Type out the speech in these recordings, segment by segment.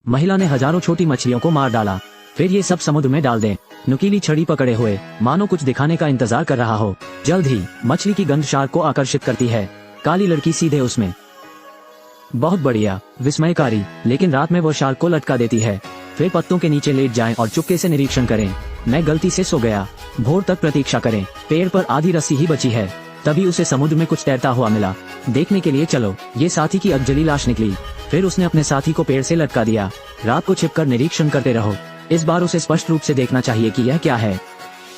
महिला ने हजारों छोटी मछलियों को मार डाला। फिर ये सब समुद्र में डाल दें। नुकीली छड़ी पकड़े हुए, मानो कुछ दिखाने का इंतजार कर रहा हो। जल्द ही मछली की गंध शार्क को आकर्षित करती है। काली लड़की सीधे उसमें। बहुत बढ़िया, विस्मयकारी। लेकिन रात में वो शार्क को लटका देती है। फिर पत्तों के नीचे लेट जाएं और चुपके से निरीक्षण करें। मैं गलती से सो गया। भोर तक प्रतीक्षा करें। पेड़ पर आधी रस्सी ही बची है। तभी उसे समुद्र में कुछ तैरता हुआ मिला। देखने के लिए चलो। ये साथी की अधजली लाश निकली। फिर उसने अपने साथी को पेड़ से लटका दिया। रात को छिपकर निरीक्षण करते रहो। इस बार उसे स्पष्ट रूप से देखना चाहिए कि यह क्या है।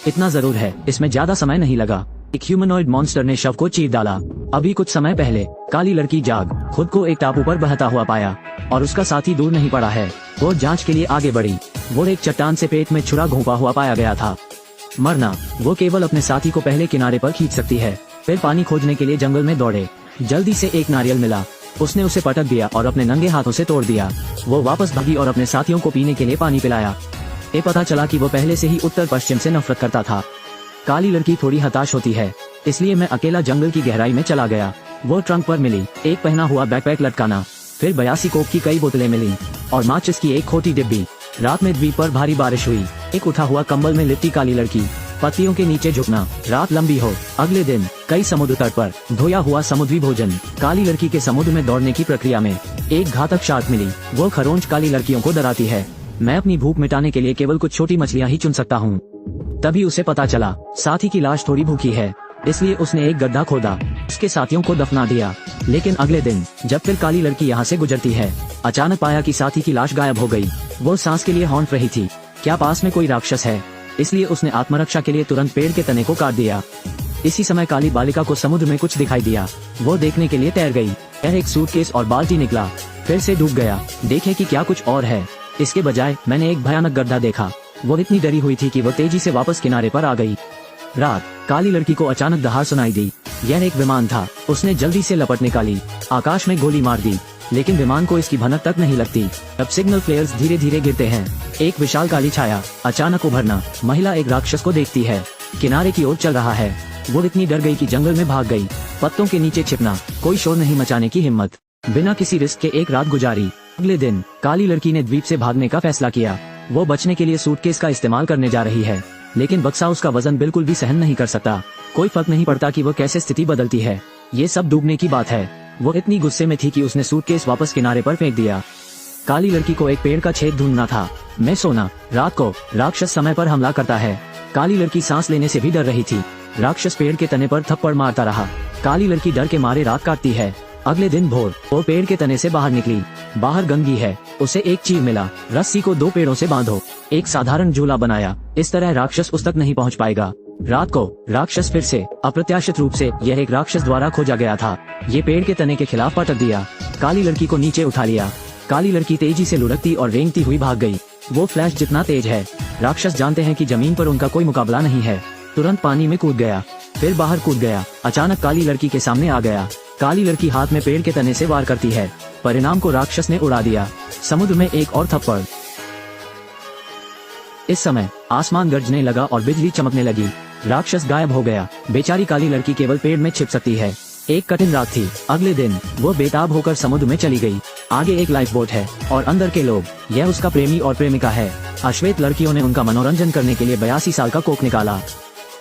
इतना जरूर है, इसमें ज्यादा समय नहीं लगा। एक ह्यूमनॉइड मॉन्स्टर ने शव को चीर डाला। अभी कुछ समय पहले काली लड़की जाग खुद को एक टापू पर बहता हुआ पाया और उसका साथी दूर नहीं पड़ा है। वो जांच के लिए आगे बढ़ी। वो एक चट्टान से पेट में छुरा घोंपा हुआ पाया गया था। मरना। वो केवल अपने साथी को पहले किनारे पर खींच सकती है। फिर पानी खोजने के लिए जंगल में दौड़े। जल्दी से एक नारियल मिला। उसने उसे पटक दिया और अपने नंगे हाथों से तोड़ दिया। वो वापस भागी और अपने साथियों को पीने के लिए पानी पिलाया। ये पता चला कि वो पहले से ही उत्तर पश्चिम से नफरत करता था। काली लड़की थोड़ी हताश होती है, इसलिए मैं अकेला जंगल की गहराई में चला गया। वो ट्रंक पर मिली, एक पहना हुआ बैकपैक लटकाना, फिर 82 कोक की कई बोतलें मिली और माचिस की एक खोटी डिब्बी। रात में द्वीप पर भारी बारिश हुई। एक उठा हुआ कंबल में लिपटी काली लड़की, पत्तियों के नीचे झुकना। रात लंबी हो। अगले दिन कई समुद्र तट पर धोया हुआ समुद्री भोजन। काली लड़की के समुद्र में दौड़ने की प्रक्रिया में एक घातक शार्क मिली। वो खरोंच काली लड़कियों को डराती है। मैं अपनी भूख मिटाने के लिए केवल कुछ छोटी मछलियां ही चुन सकता हूँ। तभी उसे पता चला साथी की लाश थोड़ी भूखी है, इसलिए उसने एक गड्ढा खोदा, उसके साथियों को दफना दिया। लेकिन अगले दिन जब फिर काली लड़की यहाँ से गुजरती है, अचानक पाया कि साथी की लाश गायब हो गई। वो सांस के लिए हौंफ रही थी। क्या पास में कोई राक्षस है? इसलिए उसने आत्मरक्षा के लिए तुरंत पेड़ के तने को काट दिया। इसी समय काली बालिका को समुद्र में कुछ दिखाई दिया। वो देखने के लिए तैर गई। एक सूटकेस और बाल्टी निकला, फिर से डूब गया। देखे कि क्या कुछ और है। इसके बजाय मैंने एक भयानक गड्ढा देखा। वो इतनी डरी हुई थी कि वो तेजी से वापस किनारे पर आ गई। रात। काली लड़की को अचानक दहाड़ सुनाई दी। यह एक विमान था। उसने जल्दी से लपट निकाली, आकाश में गोली मार दी, लेकिन विमान को इसकी भनक तक नहीं लगती। अब सिग्नल फ्लेयर्स धीरे धीरे गिरते हैं। एक विशाल काली छाया अचानक उभरना। महिला एक राक्षस को देखती है, किनारे की ओर चल रहा है। वो इतनी डर गई कि जंगल में भाग गई। पत्तों के नीचे छिपना, कोई शोर नहीं मचाने की हिम्मत। बिना किसी रिस्क के एक रात गुजारी। अगले दिन काली लड़की ने द्वीप से भागने का फैसला किया। वो बचने के लिए सूटकेस का इस्तेमाल करने जा रही है, लेकिन बक्सा उसका वजन बिल्कुल भी सहन नहीं कर सकता। कोई फर्क नहीं पड़ता कि वो कैसे स्थिति बदलती है। ये सब डूबने की बात है। वो इतनी गुस्से में थी कि उसने सूटकेस वापस किनारे पर फेंक दिया। काली लड़की को एक पेड़ का छेद ढूंढना था। मैं सोना। रात को राक्षस समय पर हमला करता है। काली लड़की सांस लेने से भी डर रही थी। राक्षस पेड़ के तने पर थप्पड़ मारता रहा। काली लड़की डर के मारे रात काटती है। अगले दिन भोर वो पेड़ के तने से बाहर निकली। बाहर गंदगी है। उसे एक चीर मिला। रस्सी को 2 पेड़ों से बांधो। एक साधारण झूला बनाया। इस तरह राक्षस उस तक नहीं पहुंच पाएगा। रात को राक्षस फिर से अप्रत्याशित रूप से यह एक राक्षस द्वारा खोजा गया था। ये पेड़ के तने के खिलाफ पटक दिया। काली लड़की को नीचे उठा लिया। काली लड़की तेजी से लुढ़कती और रेंगती हुई भाग गई। वो फ्लैश जितना तेज है। राक्षस जानते हैं कि जमीन पर उनका कोई मुकाबला नहीं है। तुरंत पानी में कूद गया, फिर बाहर कूद गया। अचानक काली लड़की के सामने आ गया। काली लड़की हाथ में पेड़ के तने से वार करती है। परिणाम को राक्षस ने उड़ा दिया। समुद्र में एक और थप्पड़। इस समय आसमान गरजने लगा और बिजली चमकने लगी। राक्षस गायब हो गया। बेचारी काली लड़की केवल पेड़ में छिप सकती है। एक कठिन रात थी। अगले दिन वो बेताब होकर समुद्र में चली गई। आगे एक लाइफ बोट है और अंदर के लोग। यह उसका प्रेमी और प्रेमिका है। अश्वेत लड़कियों ने उनका मनोरंजन करने के लिए 82 साल का कोक निकाला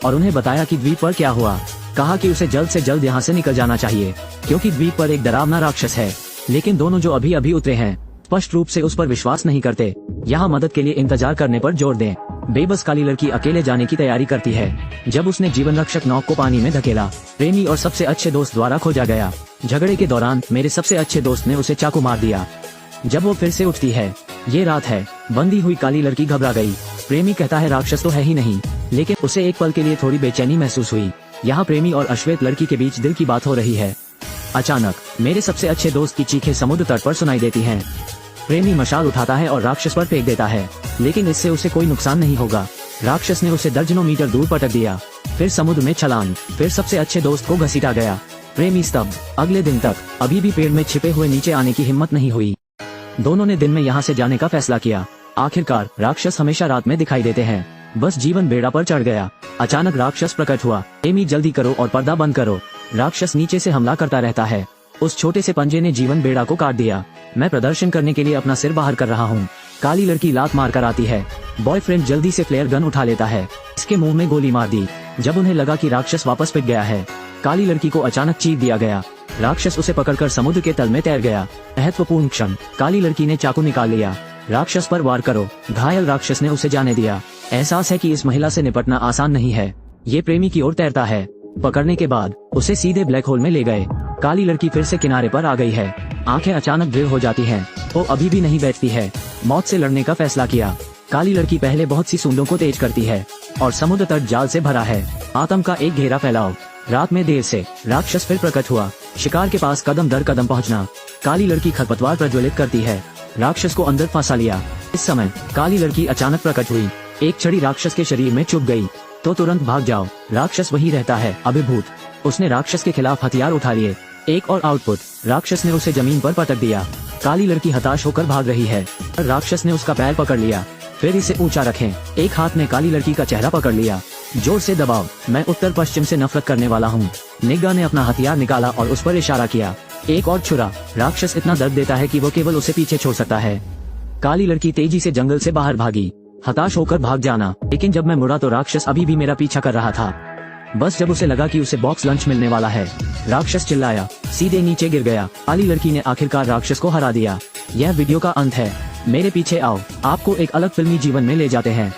और उन्हें बताया कि द्वीप पर क्या हुआ। कहा कि उसे जल्द से जल्द यहाँ से निकल जाना चाहिए, क्योंकि द्वीप पर एक डरावना राक्षस है। लेकिन दोनों जो अभी अभी उतरे हैं स्पष्ट रूप से उस पर विश्वास नहीं करते। यहाँ मदद के लिए इंतजार करने पर जोर दें। बेबस काली लड़की अकेले जाने की तैयारी करती है। जब उसने जीवन रक्षक नौक को पानी में धकेला, प्रेमी और सबसे अच्छे दोस्त द्वारा खोजा गया। झगड़े के दौरान मेरे सबसे अच्छे दोस्त ने उसे चाकू मार दिया। जब वो फिर से उठती है, ये रात है। बंदी हुई काली लड़की घबरा गई। प्रेमी कहता है राक्षस तो है ही नहीं, लेकिन उसे एक पल के लिए थोड़ी बेचैनी महसूस हुई। यहाँ प्रेमी और अश्वेत लड़की के बीच दिल की बात हो रही है। अचानक मेरे सबसे अच्छे दोस्त की चीखें समुद्र तट पर सुनाई देती हैं। प्रेमी मशाल उठाता है और राक्षस पर फेंक देता है, लेकिन इससे उसे कोई नुकसान नहीं होगा। राक्षस ने उसे दर्जनों मीटर दूर पटक दिया। फिर समुद्र में छलांग। फिर सबसे अच्छे दोस्त को घसीटा गया। प्रेमी स्तब्ध। अगले दिन तक अभी भी पेड़ में छिपे हुए नीचे आने की हिम्मत नहीं हुई। दोनों ने दिन में यहाँ से जाने का फैसला किया। आखिरकार राक्षस हमेशा रात में दिखाई देते हैं। बस जीवन बेड़ा पर चढ़ गया। अचानक राक्षस प्रकट हुआ। प्रेमी जल्दी करो और पर्दा बंद करो। राक्षस नीचे से हमला करता रहता है। उस छोटे से पंजे ने जीवन बेड़ा को काट दिया। मैं प्रदर्शन करने के लिए अपना सिर बाहर कर रहा हूँ। काली लड़की लात मार कर आती है। बॉयफ्रेंड जल्दी से फ्लेयर गन उठा लेता है, इसके मुंह में गोली मार दी। जब उन्हें लगा कि राक्षस वापस पिट गया है, काली लड़की को अचानक चीर दिया गया। राक्षस उसे पकड़कर समुद्र के तल में तैर गया। महत्वपूर्ण क्षण, काली लड़की ने चाकू निकाल लिया। राक्षस पर वार करो। घायल राक्षस ने उसे जाने दिया। एहसास है कि इस महिला से निपटना आसान नहीं है। ये प्रेमी की ओर तैरता है। पकड़ने के बाद उसे सीधे ब्लैक होल में ले गए। काली लड़की फिर से किनारे पर आ गई है। आंखें अचानक दृढ़ हो जाती हैं। वो अभी भी नहीं बैठती है। मौत से लड़ने का फैसला किया। काली लड़की पहले बहुत सी सूंडों को तेज करती है और समुद्र तट जाल से भरा है। आतंक का एक घेरा फैलाओ। रात में देर से राक्षस फिर प्रकट हुआ। शिकार के पास कदम दर कदम पहुंचना। काली लड़की खरपतवार प्रज्वलित करती है। राक्षस को अंदर फंसा लिया। इस समय काली लड़की अचानक प्रकट हुई। एक छड़ी राक्षस के शरीर में चुभ गई। तो तुरंत भाग जाओ, राक्षस वही रहता है, अभिभूत। उसने राक्षस के खिलाफ हथियार उठा लिए। एक और आउटपुट, राक्षस ने उसे जमीन पर पटक दिया। काली लड़की हताश होकर भाग रही है। राक्षस ने उसका पैर पकड़ लिया। फिर इसे ऊंचा रखें। एक हाथ में काली लड़की का चेहरा पकड़ लिया। जोर से दबाओ। मैं उत्तर पश्चिम से नफरत करने वाला हूँ। निग्गा ने अपना हथियार निकाला और उस पर इशारा किया। एक और छुरा। राक्षस इतना दर्द देता है कि वो केवल उसे पीछे छोड़ सकता है। काली लड़की तेजी से जंगल से बाहर भागी। हताश होकर भाग जाना, लेकिन जब मैं मुड़ा तो राक्षस अभी भी मेरा पीछा कर रहा था। बस जब उसे लगा कि उसे बॉक्स लंच मिलने वाला है, राक्षस चिल्लाया, सीधे नीचे गिर गया। काली लड़की ने आखिरकार राक्षस को हरा दिया। यह वीडियो का अंत है। मेरे पीछे आओ, आपको एक अलग फिल्मी जीवन में ले जाते हैं।